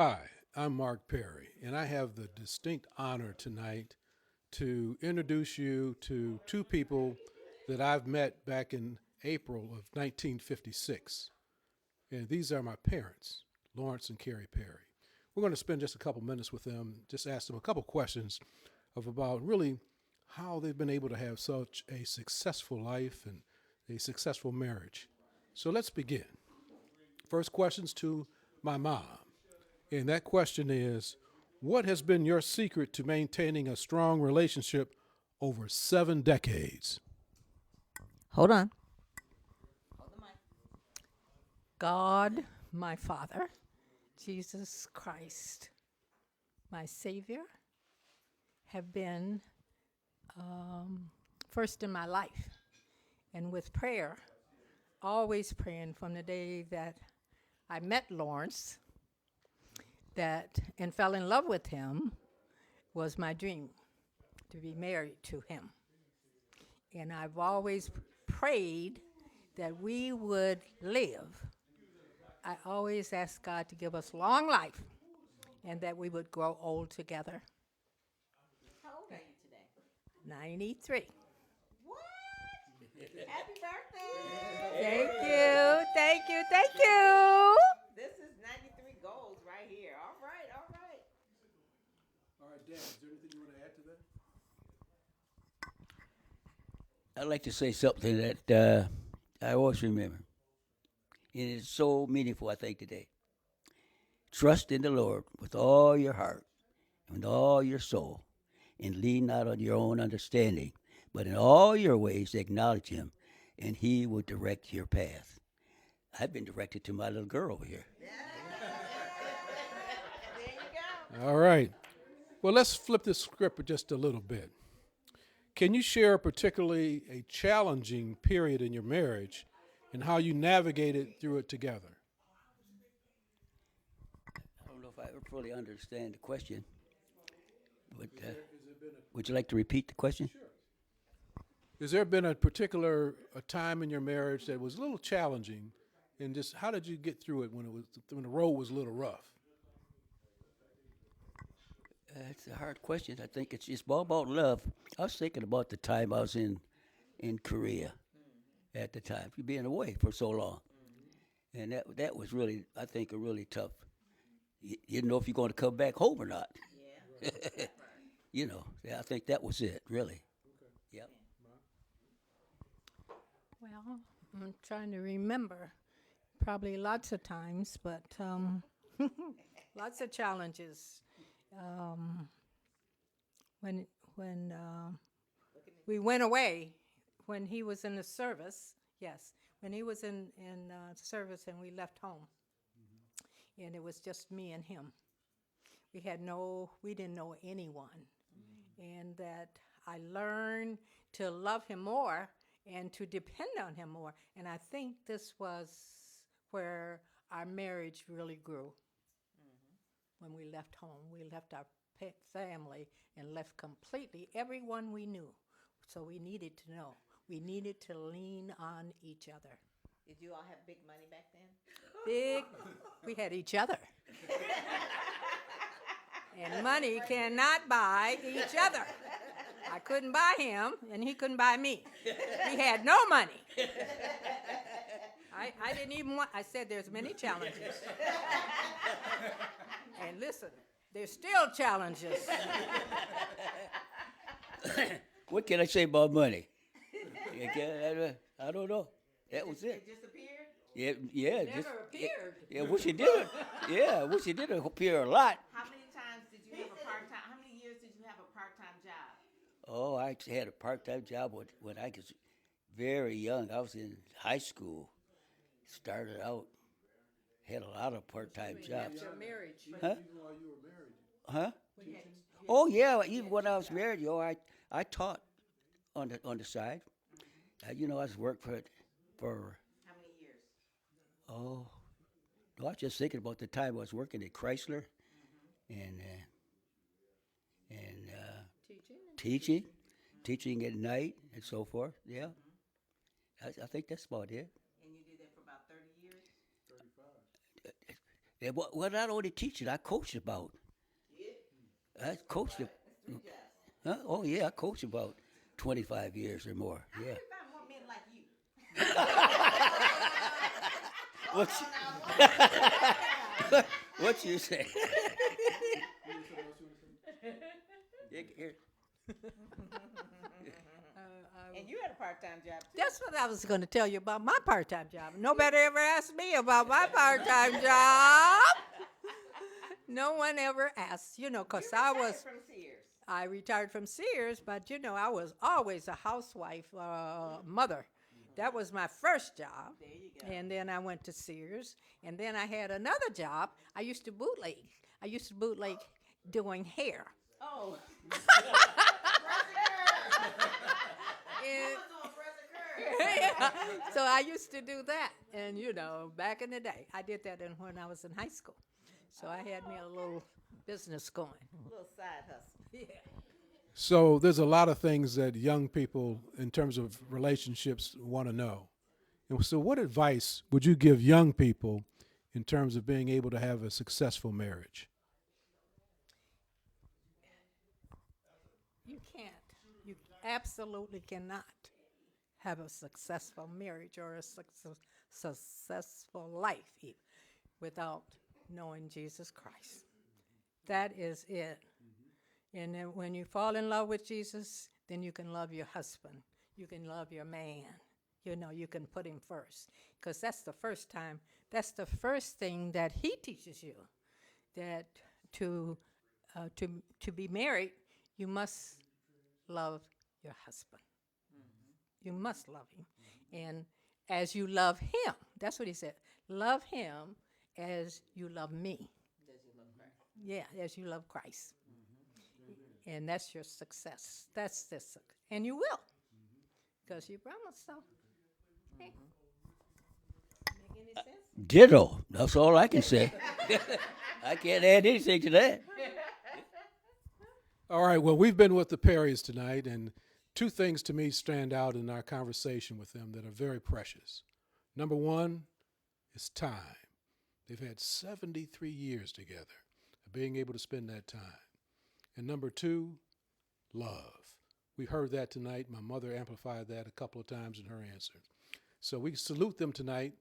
Hi, I'm Mark Perry, and I have the distinct honor tonight to introduce you to two people that I've met back in April of 1956. And these are my parents, Lawrence and Carrie Perry. We're going to spend just a couple minutes with them, just ask them a couple questions of about really how they've been able to have such a successful life and a successful marriage. So let's begin. First questions to my mom. And that question is, what has been your secret to maintaining a strong relationship over 7 decades? Hold on. God, my Father, Jesus Christ, my Savior, have been first in my life. And with prayer, always praying from the day that I met Lawrence that and fell in love with him was my dream to be married to him. And I've always prayed that we would live. I always ask God to give us long life and that we would grow old together. How old are you today? 93. What? Happy birthday! Thank you, thank you, thank you. This is 93 goals right here. All right, all right. All right, Dan, is there anything you want to add to that? I'd like to say something that I always remember. And it's so meaningful, I think, today. Trust in the Lord with all your heart and with all your soul, and lean not on your own understanding, but in all your ways acknowledge Him, and He will direct your path. I've been directed to my little girl over here. There you go. All right. Well, let's flip the script just a little bit. Can you share particularly a challenging period in your marriage and how you navigated through it together? I don't know if I fully understand the question, but would you like to repeat the question? Has there been a particular a time in your marriage that was a little challenging, and just how did you get through it when the road was a little rough? It's a hard question. I think it's all about love. I was thinking about the time I was in Korea at the time, being away for so long, and that was really, I think, a really tough. You didn't know if you're going to come back home or not. Yeah. Yeah, I think that was it, really. Yep. Well, I'm trying to remember. Probably lots of times, but lots of challenges. Um, when we went away, when he was in the service, yes, when he was in service and we left home, and it was just me and him. We didn't know anyone, and that I learned to love him more and to depend on him more. And I think this was where our marriage really grew. When we left home, we left our family and left completely everyone we knew. So we needed to know. We needed to lean on each other. Did you all have big money back then? We had each other. And money cannot buy each other. I couldn't buy him, and he couldn't buy me. We had no money. I didn't even want, I said there's many challenges. And listen, there's still challenges. What can I say about money? I don't know. That was it. It just appeared? Yeah. Never appeared. Yeah, wish it did. Yeah, wish it did appear a lot. How many times did you have a part-time, how many years did you have a part-time job? Oh, I had a part-time job when I was very young. I was in high school. Started out, had a lot of part-time jobs. After marriage. Huh? Even while you were married. Huh? We had, Oh yeah, even when I was married, I taught on the side. I was worked for How many years? oh, no, I was just thinking about the time I was working at Chrysler, and teaching at night and so forth. Yeah, I think that's about it. And you did that for about 30 years? Yeah, well, not only teach it, I coach about. I coached it. Huh? Oh yeah, I coached about 25 years or more. Yeah. We find more men like you. What you say? Here. And you had a part-time job too. That's what I was going to tell you about my part-time job. Nobody ever asked me about my part-time job. No one ever asked, because I was. From Sears. I retired from Sears, but I was always a housewife, mother. That was my first job. There you go. And then I went to Sears, and then I had another job. I used to bootleg. Doing hair. Oh. And- yeah. So I used to do that, and back in the day, I did that when I was in high school. So I had me a little business going. A little side hustle. Yeah. So there's a lot of things that young people, in terms of relationships, want to know. And so, what advice would you give young people in terms of being able to have a successful marriage? You can't. You absolutely cannot have a successful marriage or a successful life even without knowing Jesus Christ. That is it. And then when you fall in love with Jesus, then you can love your husband. You can love your man. You can put him first. Because that's the first thing that he teaches you. That to be married, you must love your husband. You must love him. And as you love him, that's what he said. Love him as you love me. Yeah, as you love Christ. And that's your success. That's this. And you will. Because you promised so. Okay. Make any sense? Ditto. That's all I can say. I can't add anything to that. All right, well, we've been with the Perrys tonight, and two things to me stand out in our conversation with them that are very precious. Number one is time. They've had 73 years together of being able to spend that time. And number two, love. We heard that tonight. My mother amplified that a couple of times in her answer. So we salute them tonight.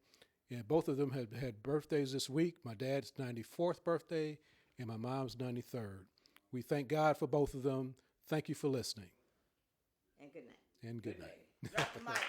And both of them have had birthdays this week. My dad's 94th birthday and my mom's 93rd. We thank God for both of them. Thank you for listening. And good night. And good night. Drop the mic.